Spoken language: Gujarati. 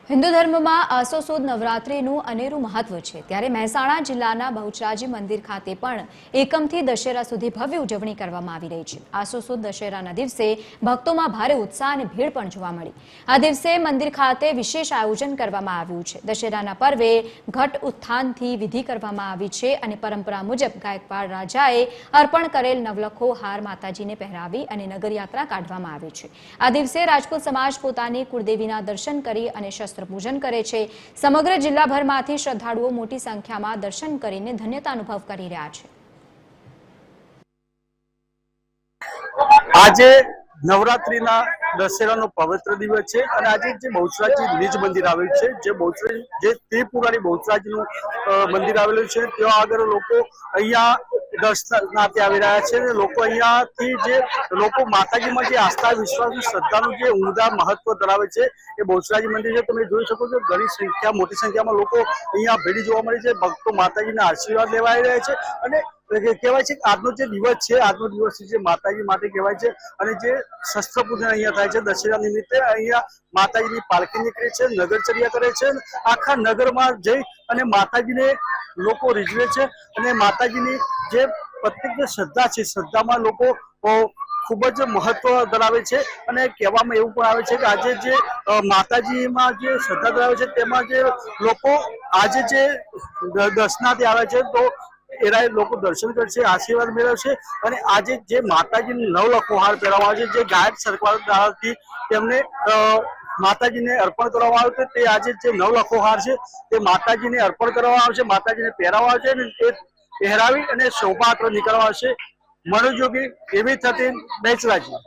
હિન્દુ ધર્મમાં આસો સુદ નવરાત્રિનું અનેરું મહત્વ છે, ત્યારે મહેસાણા જિલ્લાના બહુચરાજી મંદિર ખાતે પણ એકમથી દશેરા સુધી ભવ્ય ઉજવણી કરવામાં આવી રહી છે। આસો સુદ દશેરાના દિવસે ભક્તોમાં ભારે ઉત્સાહ અને ભીડ પણ જોવા મળી। આ દિવસે મંદિર ખાતે વિશેષ આયોજન કરવામાં આવ્યું છે। દશેરાના પર્વે ઘટ ઉત્થાનથી વિધિ કરવામાં આવી છે અને પરંપરા મુજબ ગાયકવાડ રાજાએ અર્પણ કરેલ નવલખો હાર માતાજીને પહેરાવી અને નગરયાત્રા કાઢવામાં આવી છે। આ દિવસે રાજપૂત સમાજ પોતાની કુળદેવીના દર્શન કરી અને પૂજન કરે છે। સમગ્ર જિલ્લાભરમાંથી શ્રદ્ધાળુઓ મોટી સંખ્યામાં દર્શન કરીને ધન્યતા અનુભવ કરી રહ્યા છે। આજે નવરાત્રીના દશેરાનો પવિત્ર દિવસ છે અને આજે જે બહુચરાજી નિજ મંદિર આવેલું છે, જે બહુચરાજી જે ત્રિપુરારી બહુચરાજીનું મંદિર આવેલું છે, ત્યાં આગળ લોકો અહીંયા દર્શનાર્થે આવી રહ્યા છે। લોકો અહીંયાથી જે લોકો માતાજીમાં જે આસ્થા વિશ્વાસ શ્રદ્ધાનું જે ઉમદા મહત્વ ધરાવે છે એ બહુચરાજી મંદિર છે। તમે જોઈ શકો છો ઘણી મોટી સંખ્યામાં લોકો અહીંયા ભેડી જોવા મળે છે। ભક્તો માતાજીના આશીર્વાદ લેવા આવી રહ્યા છે અને કહેવાય છે કે આજનો જે દિવસ છે, આજનો દિવસ જે માતાજી માટે કહેવાય છે અને જે શસ્ત્ર પૂજન અહીંયા થાય છે દશેરા નિમિત્તે। અહીંયા માતાજીની પાલખી નીકળે છે, નગરચર્યા કરે છે, આખા નગરમાં જઈ અને માતાજીને લોકો રીઝવે છે અને માતાજીની જે પ્રત્યેક શ્રદ્ધા છે, શ્રદ્ધામાં લોકો ખૂબ જ મહત્વ ધરાવે છે અને કહેવામાં એવું પણ આવે છે કે આજે જે માતાજીમાં જે શ્રદ્ધા ધરાવે છે તેમાં જે લોકો આજે જે દર્શનાર્થે આવે છે તો એના લોકો દર્શન કરશે, આશીર્વાદ મેળવશે અને આજે જે માતાજીને નવલખો હાર પહેરવામાં આવે છે, જે ગાયક સરકાર દ્વારાથી તેમને માતાજીને અર્પણ કરવામાં આવે છે, તે આજે જે નવલખો હાર છે તે માતાજીને અર્પણ કરવામાં આવશે, માતાજીને પહેરાવવા આવશે અને તે પહેરાવી અને શોભાયાત્રા નીકળવા આવશે। મનોજોગી એવી થતી બહુચરાજી।